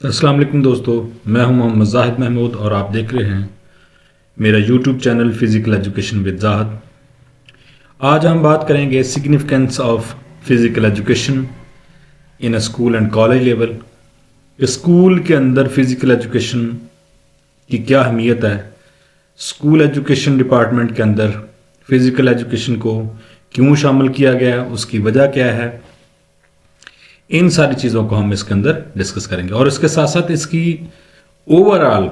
السلام علیکم دوستو، میں ہوں محمد زاہد محمود اور آپ دیکھ رہے ہیں میرا YouTube channel physical education with Zahid. آج ہم بات کریں گے significance of physical education in a school and college level. School کے اندر فزیکل ایجوکیشن کی کیا اہمیت ہے، اسکول ایجوکیشن ڈپارٹمنٹ کے اندر فزیکل ایجوکیشن کو کیوں شامل کیا گیا، اس کی وجہ کیا ہے، ان ساری چیزوں کو ہم اس کے اندر ڈسکس کریں گے، اور اس کے ساتھ ساتھ اس کی اوور آل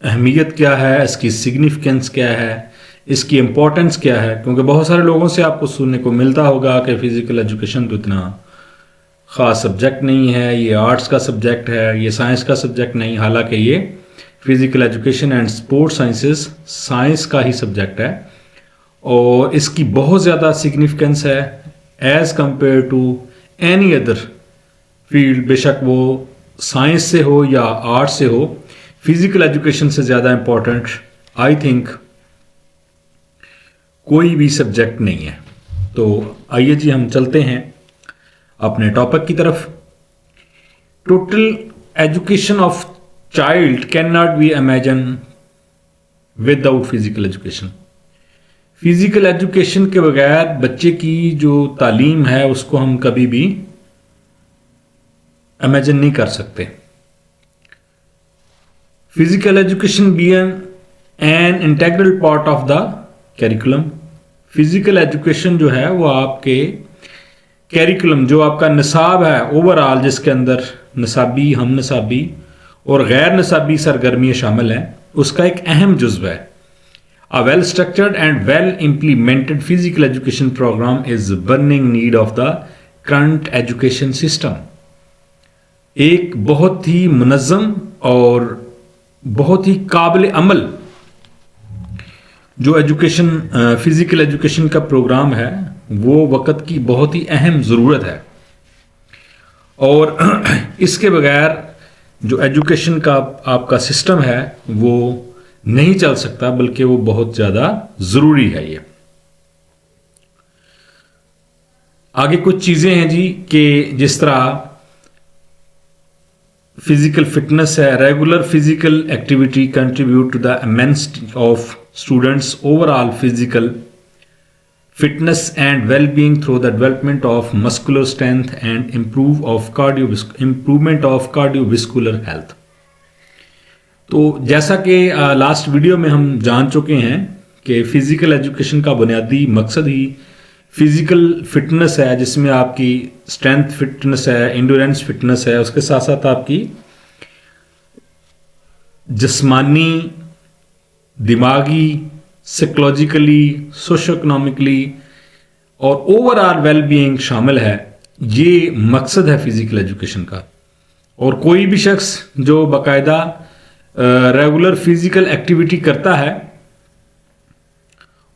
اہمیت کیا ہے، اس کی سگنیفیکنس کیا ہے، اس کی امپورٹنس کیا ہے، کیونکہ بہت سارے لوگوں سے آپ کو سننے کو ملتا ہوگا کہ فزیکل ایجوکیشن تو اتنا خاص سبجیکٹ نہیں ہے، یہ آرٹس کا سبجیکٹ ہے، یہ سائنس کا سبجیکٹ نہیں، حالانکہ یہ physical education and sport sciences science کا ہی سبجیکٹ ہے، اور اس کی بہت زیادہ سگنیفیکنس ہے as compare to any other field, بے شک وہ سائنس سے ہو یا آرٹ سے ہو، فزیکل ایجوکیشن سے زیادہ امپورٹنٹ آئی تھنک کوئی بھی سبجیکٹ نہیں ہے۔ تو آئیے جی ہم چلتے ہیں اپنے ٹاپک کی طرف۔ Total education of child can not be imagine without physical education. Physical education کے بغیر بچے کی جو تعلیم ہے اس کو ہم کبھی بھی امیجن نہیں کر سکتے۔ Physical education be an integral part of the curriculum. Physical education جو ہے وہ آپ کے کیریکولم، جو آپ کا نصاب ہے اوور آل، جس کے اندر نصابی، ہم نصابی اور غیر نصابی سرگرمیاں شامل ہیں، اس کا ایک اہم جزو ہے۔ A well-structured and well-implemented physical education program is a burning need of the current education system۔ ایک بہت ہی منظم اور بہت ہی قابل عمل جو ایجوکیشن فزیکل ایجوکیشن کا پروگرام ہے وہ وقت کی بہت ہی اہم ضرورت ہے، اور اس کے بغیر جو ایجوکیشن کا آپ کا سسٹم ہے وہ نہیں چل سکتا، بلکہ وہ بہت زیادہ ضروری ہے۔ یہ آگے کچھ چیزیں ہیں جی کہ جس طرح فزیکل فٹنس ہے، regular physical activity contribute to the amnesty of students over all physical fitness and well being through the development of muscular strength and improvement of cardiovascular health. تو جیسا کہ لاسٹ ویڈیو میں ہم جان چکے ہیں کہ physical education کا بنیادی مقصد ہی فزیکل فٹنس ہے، جس میں آپ کی اسٹرینتھ فٹنس ہے، انڈورینس فٹنس ہے، اس کے ساتھ ساتھ آپ کی جسمانی، دماغی، سائیکولوجیکلی، سوشو اکنامکلی اور اوور آل ویل بینگ شامل ہے۔ یہ مقصد ہے فزیکل ایجوکیشن کا، اور کوئی بھی شخص جو باقاعدہ ریگولر فزیکل ایکٹیویٹی کرتا ہے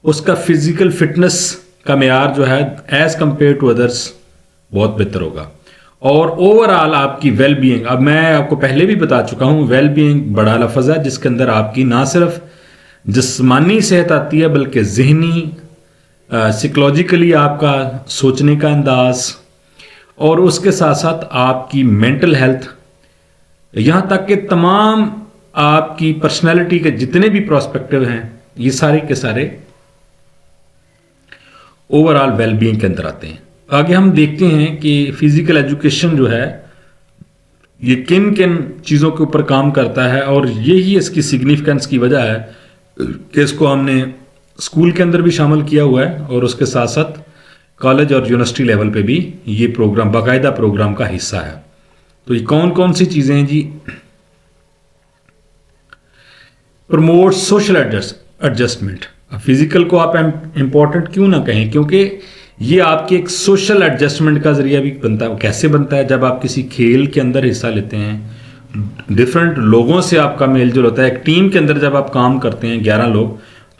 اس کا فزیکل فٹنس کا معیار جو ہے ایز کمپیئر ٹو ادرس بہت بہتر ہوگا، اور اوور آل آپ کی ویل بینگ، اب میں آپ کو پہلے بھی بتا چکا ہوں، ویل بینگ بڑا لفظ ہے جس کے اندر آپ کی نہ صرف جسمانی صحت آتی ہے بلکہ ذہنی، سائیکولوجیکلی آپ کا سوچنے کا انداز، اور اس کے ساتھ ساتھ آپ کی مینٹل ہیلتھ، یہاں تک کہ تمام آپ کی پرسنالٹی کے جتنے بھی پراسپیکٹو ہیں یہ سارے کے سارے اوور آل ویل بینگ کے اندر آتے ہیں۔ آگے ہم دیکھتے ہیں کہ فزیکل ایجوکیشن جو ہے یہ کن کن چیزوں کے اوپر کام کرتا ہے، اور یہی اس کی سگنیفیکنس کی وجہ ہے کہ اس کو ہم نے اسکول کے اندر بھی شامل کیا ہوا ہے، اور اس کے ساتھ ساتھ کالج اور یونیورسٹی لیول پہ بھی یہ پروگرام باقاعدہ پروگرام کا حصہ ہے۔ تو یہ کون کون سی چیزیں ہیں جی؟ Promote social adjustment. فزیکل کو آپ امپورٹنٹ کیوں نہ کہیں، کیونکہ یہ آپ کے ایک سوشل ایڈجسٹمنٹ کا ذریعہ بھی بنتا ہے۔ کیسے بنتا ہے؟ جب آپ کسی کھیل کے اندر حصہ لیتے ہیں، ڈفرینٹ لوگوں سے آپ کا میل جول ہوتا ہے، ایک ٹیم کے اندر جب آپ کام کرتے ہیں 11 لوگ،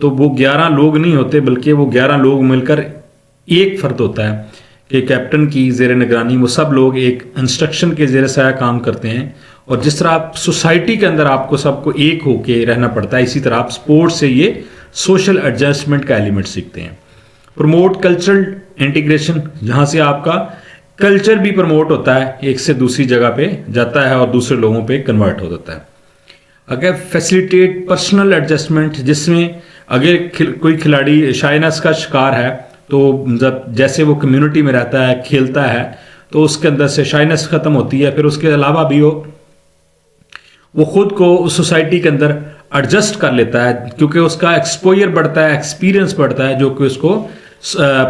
تو وہ 11 لوگ نہیں ہوتے بلکہ وہ 11 لوگ مل کر ایک فرد ہوتا ہے کہ کیپٹن کی زیر نگرانی وہ سب لوگ ایک انسٹرکشن کے زیر سایہ کام کرتے ہیں، اور جس طرح آپ سوسائٹی کے اندر آپ کو سب کو ایک ہو کے رہنا پڑتا ہے، اسی طرح آپ سپورٹ سے یہ سوشل ایڈجسٹمنٹ کا ایلیمنٹ سیکھتے ہیں۔ پروموٹ کلچرل انٹیگریشن، جہاں سے آپ کا کلچر بھی پروموٹ ہوتا ہے, ایک سے دوسری جگہ پہ جاتا ہے اور دوسرے لوگوں پہ کنورٹ ہو جاتا ہے. اگر فیسیلیٹیٹ پرسنل ایڈجسٹمنٹ, جس میں اگر کوئی کھلاڑی شائنس کا شکار ہے تو جیسے وہ کمیونٹی میں رہتا ہے, کھیلتا ہے, تو اس کے اندر سے شائنس ختم ہوتی ہے. پھر اس کے علاوہ بھی وہ خود کو اس سوسائٹی کے اندر ایڈجسٹ کر لیتا ہے, کیونکہ اس کا ایکسپوئر بڑھتا ہے, ایکسپیرینس بڑھتا ہے, جو کہ اس کو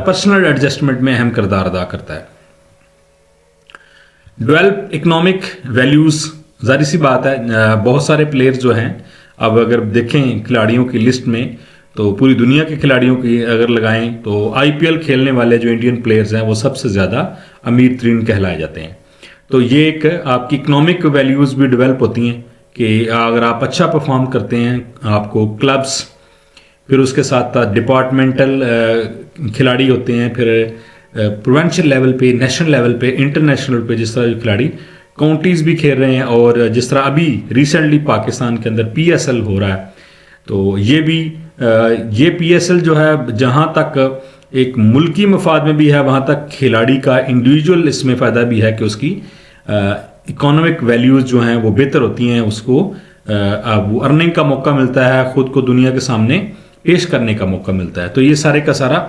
پرسنل ایڈجسٹمنٹ میں اہم کردار ادا کرتا ہے. ڈیولپ اکنامک ویلیوز, ظاہر سی بات ہے بہت سارے پلیئرز جو ہیں, اب اگر دیکھیں کھلاڑیوں کی لسٹ میں تو پوری دنیا کے کھلاڑیوں کی اگر لگائیں تو آئی پی ایل کھیلنے والے جو انڈین پلیئرز ہیں وہ سب سے زیادہ امیر ترین کہلائے جاتے ہیں. تو یہ ایک آپ کی اکنامک ویلیوز بھی ڈیولپ ہوتی ہیں کہ اگر آپ اچھا پرفارم کرتے ہیں, آپ کو کلبس, پھر اس کے ساتھ ڈپارٹمنٹل کھلاڑی ہوتے ہیں, پھر پروونشل لیول پہ, نیشنل لیول پہ, انٹرنیشنل پہ, جس طرح جو کھلاڑی کاؤنٹیز بھی کھیل رہے ہیں, اور جس طرح ابھی ریسنٹلی پاکستان کے اندر پی ایس ایل ہو رہا ہے. تو یہ پی ایس ایل جو ہے جہاں تک ایک ملکی مفاد میں بھی ہے, وہاں تک کھلاڑی کا انڈیویجول اس میں فائدہ بھی ہے کہ اس کی اکانومک ویلیوز جو ہیں وہ بہتر ہوتی ہیں, اس کو وہ ارننگ کا موقع ملتا ہے, خود کو دنیا کے سامنے پیش کرنے کا موقع ملتا ہے. تو یہ سارے کا سارا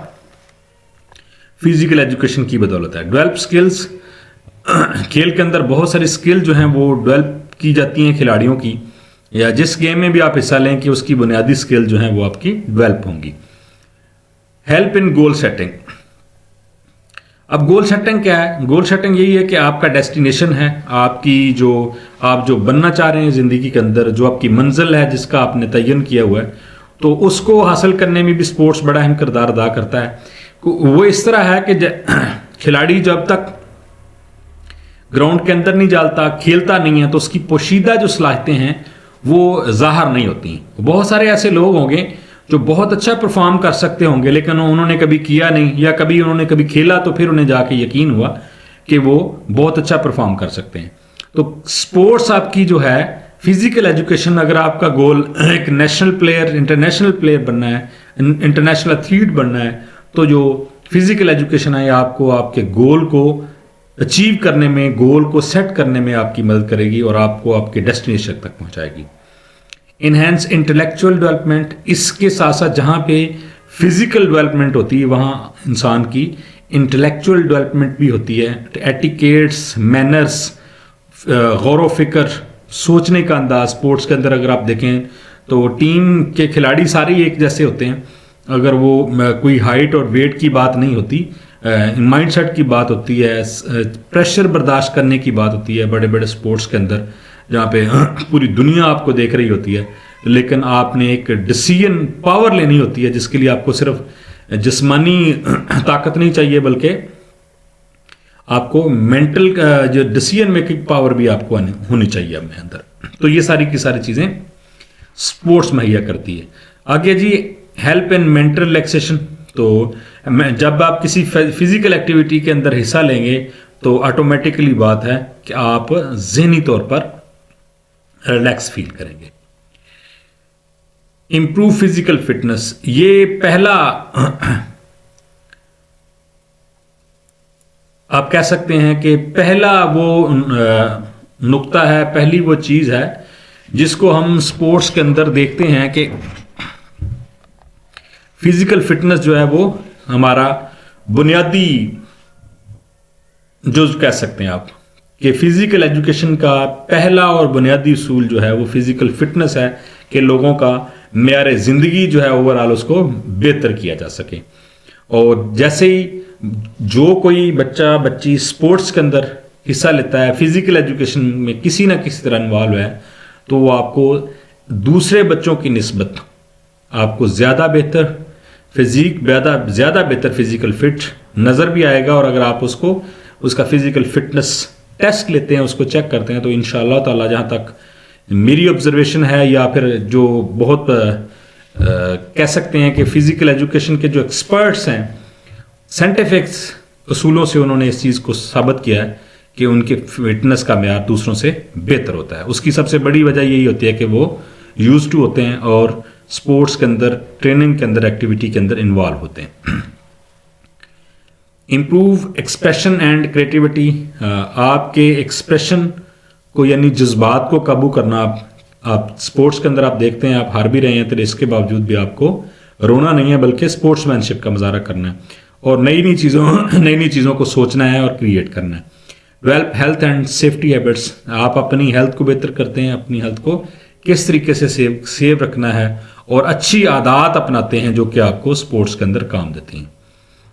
فزیکل ایجوکیشن کی بدولت ہے. ڈیولپ سکلز, کھیل کے اندر بہت ساری سکل جو ہیں وہ ڈیولپ کی جاتی ہیں کھلاڑیوں کی, یا جس گیم میں بھی آپ حصہ لیں کہ اس کی بنیادی سکل جو ہیں وہ آپ کی ڈیولپ ہوں گی. Help in goal setting. اب گول سیٹنگ کیا ہے؟ گول سیٹنگ یہی ہے کہ آپ کا ڈیسٹینیشن ہے, آپ جو بننا چاہ رہے ہیں زندگی کے اندر, جو آپ کی منزل ہے جس کا آپ نے تعین کیا ہوا ہے, تو اس کو حاصل کرنے میں بھی سپورٹس بڑا اہم کردار ادا کرتا ہے. وہ اس طرح ہے کہ کھلاڑی جب تک گراؤنڈ کے اندر نہیں جالتا, کھیلتا نہیں ہے, تو اس کی پوشیدہ جو صلاحیتیں ہیں وہ ظاہر نہیں ہوتی. بہت سارے ایسے لوگ ہوں گے جو بہت اچھا پرفارم کر سکتے ہوں گے, لیکن انہوں نے کبھی کیا نہیں, یا کبھی انہوں نے کبھی کھیلا تو پھر انہیں جا کے یقین ہوا کہ وہ بہت اچھا پرفارم کر سکتے ہیں. تو سپورٹس آپ کی جو ہے فزیکل ایجوکیشن, اگر آپ کا گول ایک نیشنل پلیئر, انٹرنیشنل پلیئر بننا ہے, انٹرنیشنل ایتھلیٹ بننا ہے, تو جو فزیکل ایجوکیشن ہے آپ کو آپ کے گول کو اچیو کرنے میں, گول کو سیٹ کرنے میں آپ کی مدد کرے گی, اور آپ کو آپ کے ڈیسٹینیشن تک پہنچائے گی. انہینس انٹلیکچوئل ڈیولپمنٹ, اس کے ساتھ ساتھ جہاں پہ فزیکل ڈیولپمنٹ ہوتی ہے وہاں انسان کی انٹلیکچوئل ڈیولپمنٹ بھی ہوتی ہے. ایٹیکیٹس, مینرس, غور و فکر, سوچنے کا انداز. اسپورٹس کے اندر اگر آپ دیکھیں تو ٹیم کے کھلاڑی سارے ایک جیسے ہوتے ہیں, اگر وہ کوئی ہائٹ اور ویٹ کی بات نہیں ہوتی, مائنڈ سیٹ کی بات ہوتی ہے, پریشر برداشت کرنے کی بات ہوتی ہے. بڑے بڑے سپورٹس کے اندر جہاں پہ پوری دنیا آپ کو دیکھ رہی ہوتی ہے, لیکن آپ نے ایک ڈیسیژن پاور لینی ہوتی ہے, جس کے لیے آپ کو صرف جسمانی طاقت نہیں چاہیے, بلکہ آپ کو مینٹل جو ڈیسیژن میکنگ پاور بھی آپ کو ہونی چاہیے اپنے اندر. تو یہ ساری کی ساری چیزیں سپورٹس مہیا کرتی ہے. آگے جی, ہیلپ ان مینٹل ریلیکسیشن. تو جب آپ کسی فزیکل ایکٹیویٹی کے اندر حصہ لیں گے تو آٹومیٹکلی بات ہے کہ آپ ذہنی طور پر ریلیکس فیل کریں گے. امپروو فزیکل فٹنس, یہ پہلا آپ کہہ سکتے ہیں کہ پہلا وہ نقطہ ہے, پہلی وہ چیز ہے جس کو ہم سپورٹس کے اندر دیکھتے ہیں کہ فزیکل فٹنس جو ہے وہ ہمارا بنیادی جز کہہ سکتے ہیں آپ, کہ فزیکل ایجوکیشن کا پہلا اور بنیادی اصول جو ہے وہ فزیکل فٹنس ہے, کہ لوگوں کا معیار زندگی جو ہے اوور آل اس کو بہتر کیا جا سکے. اور جیسے ہی جو کوئی بچہ بچی سپورٹس کے اندر حصہ لیتا ہے, فزیکل ایجوکیشن میں کسی نہ کسی طرح انوالو ہے, تو وہ آپ کو دوسرے بچوں کی نسبت آپ کو زیادہ بہتر زیادہ بہتر فزیکل فٹ نظر بھی آئے گا. اور اگر آپ اس کا فزیکل فٹنس ٹیسٹ لیتے ہیں, اس کو چیک کرتے ہیں, تو انشاءاللہ تعالی جہاں تک میری آبزرویشن ہے, یا پھر جو بہت کہہ سکتے ہیں کہ فزیکل ایجوکیشن کے جو ایکسپرٹس ہیں, سائنٹیفکس اصولوں سے انہوں نے اس چیز کو ثابت کیا ہے کہ ان کے فٹنس کا معیار دوسروں سے بہتر ہوتا ہے. اس کی سب سے بڑی وجہ یہی ہوتی ہے کہ وہ یوز ٹو ہوتے ہیں اور سپورٹس کے اندر, ٹریننگ کے اندر, ایکٹیویٹی کے اندر انوالو ہوتے ہیں. امپروو ایکسپریشن اینڈ کریٹیوٹی، آپ کے ایکسپریشن کو یعنی جذبات کو قابو کرنا. آپ اسپورٹس کے اندر آپ دیکھتے ہیں آپ ہار بھی رہے ہیں تو اس کے باوجود بھی آپ کو رونا نہیں ہے بلکہ اسپورٹس مین شپ کا مظاہرہ کرنا ہے اور نئی نئی چیزوں کو سوچنا ہے اور کریٹ کرنا ہے. Develop health and safety habits, آپ اپنی ہیلتھ کو بہتر کرتے ہیں، اپنی ہیلتھ کو کس طریقے سے سیو رکھنا ہے اور اچھی عادات اپناتے ہیں جو کہ آپ کو اسپورٹس کے اندر کام دیتی ہیں.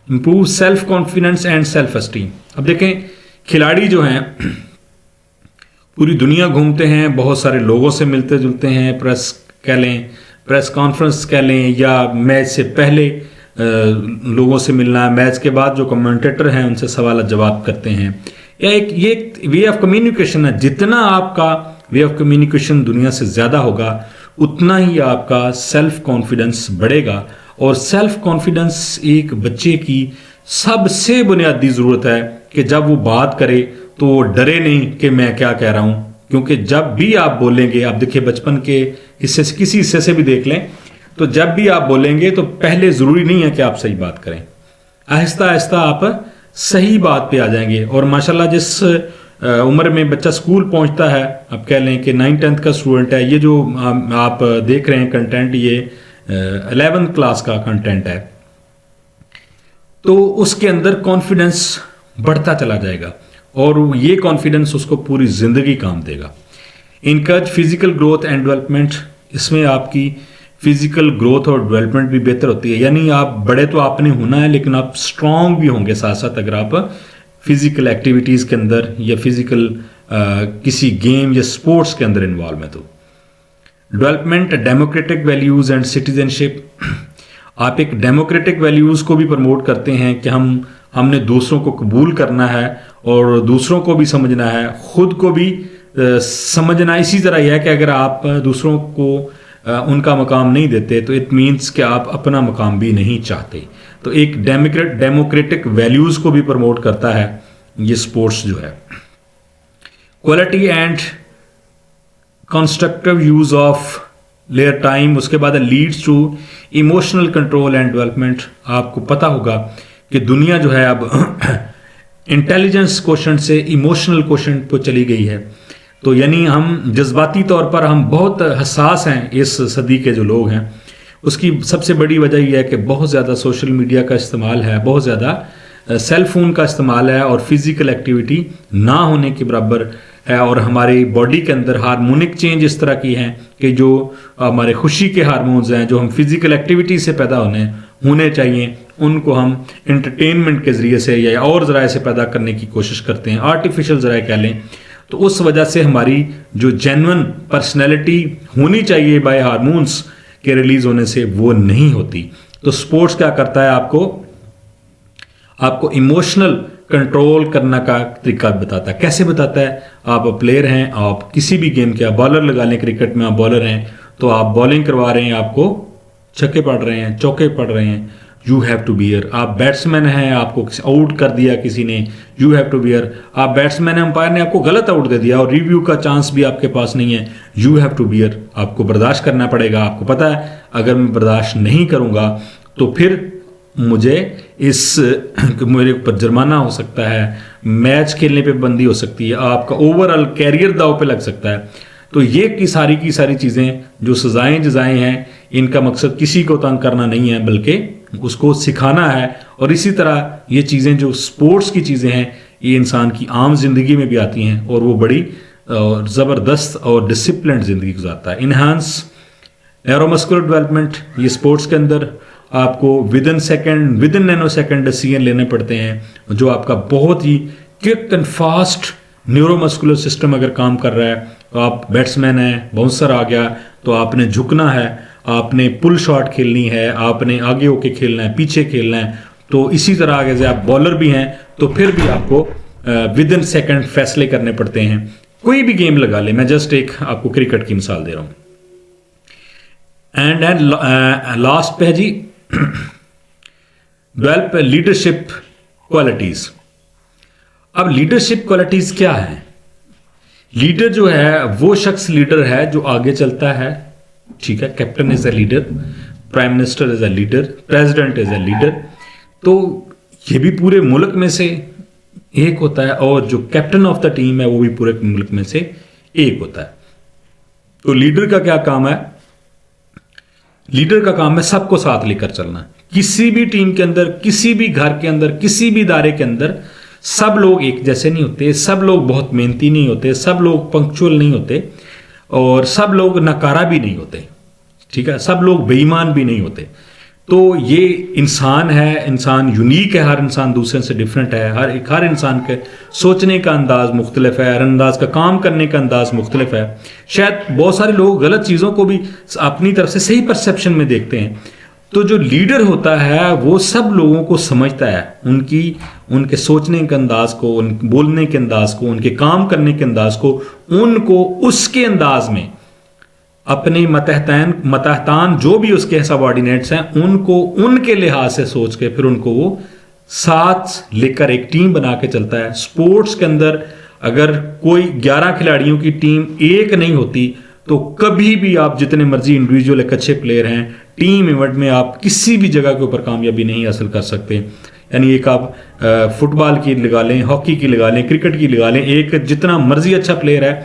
Improve self confidence and self esteem. اب دیکھیں کھلاڑی جو ہیں پوری دنیا گھومتے ہیں، بہت سارے لوگوں سے ملتے جلتے ہیں، پریس کہہ لیں، پریس کانفرنس کہہ لیں، یا میچ سے پہلے لوگوں سے ملنا، میچ کے بعد جو کمنٹیٹر ہیں ان سے سوالات جواب کرتے ہیں، یا یہ ایک وے آف کمیونیکیشن ہے. جتنا آپ کا وے آف کمیونیکیشن دنیا سے زیادہ ہوگا اتنا ہی آپ کا سیلف کانفیڈنس بڑھے گا. اور سیلف کانفیڈنس ایک بچے کی سب سے بنیادی ضرورت ہے کہ جب وہ بات کرے تو وہ ڈرے نہیں کہ میں کیا کہہ رہا ہوں. کیونکہ جب بھی آپ بولیں گے، آپ دیکھیں بچپن کے حصے سے کسی حصے سے بھی دیکھ لیں، تو جب بھی آپ بولیں گے تو پہلے ضروری نہیں ہے کہ آپ صحیح بات کریں، آہستہ آہستہ آپ صحیح بات پہ آ جائیں گے. اور ماشاءاللہ جس عمر میں بچہ اسکول پہنچتا ہے، آپ کہہ لیں کہ 9th-10th کا اسٹوڈنٹ ہے، یہ جو آپ دیکھ رہے ہیں کنٹینٹ یہ 11th کلاس کا کنٹینٹ ہے، تو اس کے اندر کانفیڈنس بڑھتا چلا جائے گا اور یہ کانفیڈنس اس کو پوری زندگی کام دے گا. Encourage physical growth and development, اس میں آپ کی فزیکل گروتھ اور ڈیولپمنٹ بھی بہتر ہوتی ہے. یعنی آپ بڑے تو آپ نے ہونا ہے لیکن آپ اسٹرانگ بھی ہوں گے ساتھ ساتھ اگر آپ فزیکل ایکٹیویٹیز کے اندر یا فزیکل کسی گیم یا اسپورٹس کے اندر انوالو ہے. تو development democratic values and citizenship, آپ ایک ڈیموکریٹک ویلیوز کو بھی پروموٹ کرتے ہیں کہ ہم نے دوسروں کو قبول کرنا ہے اور دوسروں کو بھی سمجھنا ہے، خود کو بھی سمجھنا. اسی طرح یہ ہے کہ اگر آپ دوسروں کو ان کا مقام نہیں دیتے تو اٹ مینس کہ آپ اپنا مقام بھی نہیں چاہتے. تو ایک ڈیموکریٹک ویلیوز کو بھی پروموٹ کرتا ہے یہ سپورٹس جو ہے. Quality and constructive use of لیئر ٹائم، اس کے بعد leads to emotional control and development. آپ کو پتہ ہوگا کہ دنیا جو ہے اب انٹیلیجنس کوشنٹ سے ایموشنل کوشنٹ پہ چلی گئی ہے. تو یعنی ہم جذباتی طور پر ہم بہت حساس ہیں اس صدی کے جو لوگ ہیں. اس کی سب سے بڑی وجہ یہ ہے کہ بہت زیادہ سوشل میڈیا کا استعمال ہے، بہت زیادہ سیل فون کا استعمال ہے اور فزیکل ایکٹیویٹی نہ ہونے کے برابر ہے. اور ہماری باڈی کے اندر ہارمونک چینج اس طرح کی ہیں کہ جو ہمارے خوشی کے ہارمونز ہیں جو ہم فزیکل ایکٹیویٹی سے پیدا ہونے چاہیے، ان کو ہم انٹرٹینمنٹ کے ذریعے سے یا اور ذرائع سے پیدا کرنے کی کوشش کرتے ہیں، آرٹیفیشل ذرائع کہہ لیں. تو اس وجہ سے ہماری جو جینون پرسنالٹی ہونی چاہیے بائی ہارمونس کے ریلیز ہونے سے وہ نہیں ہوتی. تو سپورٹس کیا کرتا ہے، آپ کو ایموشنل کنٹرول کرنا کا طریقہ بتاتا ہے. کیسے بتاتا ہے؟ آپ پلیئر ہیں، آپ کسی بھی گیم کے بالر لگا لیں، کرکٹ میں آپ بالر ہیں تو آپ بالنگ کروا رہے ہیں، آپ کو چھکے پڑ رہے ہیں، چوکے پڑ رہے ہیں، یو ہیو ٹو بیئر. آپ بیٹسمین ہیں، آپ کو آؤٹ کر دیا کسی نے، یو ہیو ٹو بیئر. آپ بیٹسمین ہیں، امپائر نے آپ کو غلط آؤٹ دے دیا اور ریویو کا چانس بھی آپ کے پاس نہیں ہے، یو ہیو ٹو بیئر. آپ کو برداشت کرنا پڑے گا. آپ کو پتہ ہے اگر میں برداشت نہیں کروں گا تو پھر مجھے میرے اوپر جرمانہ ہو سکتا ہے، میچ کھیلنے پہ بندی ہو سکتی ہے، آپ کا اوور آل کیریئر داؤ پہ لگ سکتا ہے. تو یہ کی ساری چیزیں جو سزائیں جزائیں ہیں، ان کا مقصد کسی کو تنگ کرنا نہیں ہے بلکہ اس کو سکھانا ہے. اور اسی طرح یہ چیزیں جو سپورٹس کی چیزیں ہیں یہ انسان کی عام زندگی میں بھی آتی ہیں اور وہ بڑی زبردست اور ڈسپلنڈ زندگی گزارتا ہے. انہانس نیورومسکولر ڈیولپمنٹ، یہ سپورٹس کے اندر آپ کو with in Nano second decision لینے پڑتے ہیں جو آپ کا بہت ہی کوئک اینڈ فاسٹ نیورومسکولر سسٹم اگر کام کر رہا ہے. تو آپ بیٹسمین ہیں، باؤنسر آ گیا تو آپ نے جھکنا ہے، آپ نے پل شاٹ کھیلنی ہے، آپ نے آگے ہو کے کھیلنا ہے، پیچھے کھیلنا ہے. تو اسی طرح آگے سے آپ بالر بھی ہیں تو پھر بھی آپ کو ود ان سیکنڈ فیصلے کرنے پڑتے ہیں. کوئی بھی گیم لگا لیں، میں جسٹ ایک آپ کو کرکٹ کی مثال دے رہا ہوں. اینڈ لاسٹ پہ جی ڈیولپ لیڈرشپ کوالٹیز. اب لیڈرشپ کوالٹیز کیا ہے؟ لیڈر جو ہے وہ شخص لیڈر ہے جو آگے چلتا ہے، ٹھیک ہے. Captain is a leader, prime minister is a leader, president is a leader. تو یہ بھی پورے ملک میں سے ایک ہوتا ہے اور جو کیپٹن آف دا ٹیم ہے وہ بھی پورے ملک میں سے ایک ہوتا ہے. تو لیڈر کا کیا کام ہے؟ لیڈر کا کام ہے سب کو ساتھ لے کر چلنا. کسی بھی ٹیم کے اندر، کسی بھی گھر کے اندر، کسی بھی ادارے کے اندر سب لوگ ایک جیسے نہیں ہوتے، سب لوگ بہت محنتی نہیں ہوتے، سب لوگ پنکچوئل نہیں ہوتے، اور سب لوگ ناکارہ بھی نہیں ہوتے. ٹھیک ہے، سب لوگ بے ایمان بھی نہیں ہوتے. تو یہ انسان ہے، انسان یونیک ہے، ہر انسان دوسرے سے ڈفرینٹ ہے. ہر انسان کے سوچنے کا انداز مختلف ہے، ہر انداز کا کام کرنے کا انداز مختلف ہے. شاید بہت سارے لوگ غلط چیزوں کو بھی اپنی طرف سے صحیح پرسیپشن میں دیکھتے ہیں. تو جو لیڈر ہوتا ہے وہ سب لوگوں کو سمجھتا ہے، ان کے سوچنے کے انداز کو، ان بولنے کے انداز کو، ان کے کام کرنے کے انداز کو، ان کو اس کے انداز میں اپنے متحتان جو بھی اس کے سب آرڈینیٹس ہیں ان کو ان کے لحاظ سے سوچ کے پھر ان کو وہ ساتھ لے کر ایک ٹیم بنا کے چلتا ہے. سپورٹس کے اندر اگر کوئی 11 کھلاڑیوں کی ٹیم ایک نہیں ہوتی تو کبھی بھی آپ جتنے مرضی انڈیویجول ایک اچھے پلیئر ہیں، ٹیم ایونٹ میں آپ کسی بھی جگہ کے اوپر کامیابی نہیں حاصل کر سکتے. یعنی ایک آپ فٹ بال کی لگا لیں، ہاکی کی لگا لیں، کرکٹ کی لگا لیں، ایک جتنا مرضی اچھا پلیئر ہے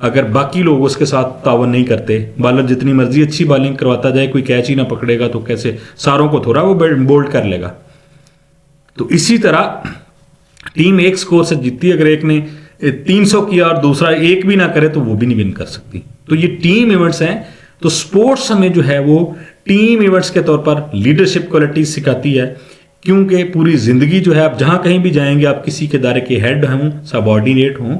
اگر باقی لوگ اس کے ساتھ تعاون نہیں کرتے، بالر جتنی مرضی اچھی بالنگ کرواتا جائے، کوئی کیچ ہی نہ پکڑے گا تو کیسے ساروں کو تھوڑا وہ بولڈ کر لے گا. تو اسی طرح ٹیم ایک سکور سے جیتتی ہے، اگر ایک نے 300 کیا اور دوسرا ایک بھی نہ کرے تو وہ بھی نہیں ون کر سکتی. تو یہ ٹیم ایونٹس ہیں. تو سپورٹس ہمیں جو ہے وہ ٹیم ایونٹس کے طور پر لیڈرشپ کوالٹیز سکھاتی ہے، کیونکہ پوری زندگی جو ہے آپ جہاں کہیں بھی جائیں گے، آپ کسی کے ادارے کے ہیڈ ہوں، سب آرڈینیٹ ہوں،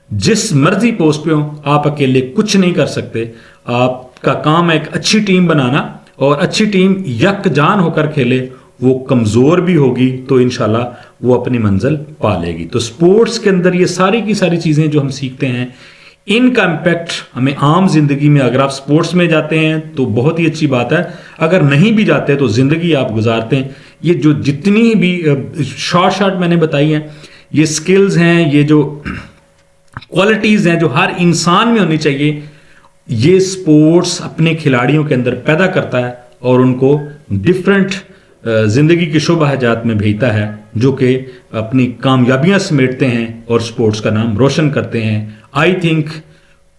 جس مرضی پوسٹ پہ ہوں، آپ اکیلے کچھ نہیں کر سکتے. آپ کا کام ہے ایک اچھی ٹیم بنانا، اور اچھی ٹیم یک جان ہو کر کھیلے. وہ کمزور بھی ہوگی تو انشاءاللہ وہ اپنی منزل پا لے گی. تو سپورٹس کے اندر یہ ساری کی ساری چیزیں جو ہم سیکھتے ہیں، ان کا امپیکٹ ہمیں عام زندگی میں، اگر آپ سپورٹس میں جاتے ہیں تو بہت ہی اچھی بات ہے، اگر نہیں بھی جاتے تو زندگی آپ گزارتے ہیں. یہ جو جتنی بھی شارٹ میں نے بتائی ہیں، یہ سکلز ہیں، یہ جو کوالٹیز ہیں جو ہر انسان میں ہونی چاہیے، یہ سپورٹس اپنے کھلاڑیوں کے اندر پیدا کرتا ہے اور ان کو ڈفرینٹ زندگی کے شعبہ جات میں بھیجتا ہے، جو کہ اپنی کامیابیاں سمیٹتے ہیں اور سپورٹس کا نام روشن کرتے ہیں. آئی تھنک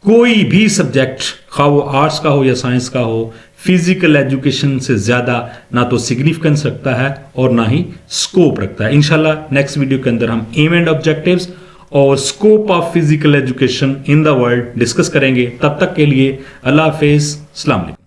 کوئی بھی سبجیکٹ، خواہ وہ آرٹس کا ہو یا سائنس کا ہو، فزیکل ایجوکیشن سے زیادہ نہ تو سگنیفیکنس رکھتا ہے اور نہ ہی سکوپ رکھتا ہے. انشاءاللہ نیکسٹ ویڈیو کے اندر ہم ایم اینڈ آبجیکٹیوز اور scope of physical education in the world discuss کریں گے. تب تک کے لیے اللہ حافظ، السلام علیکم.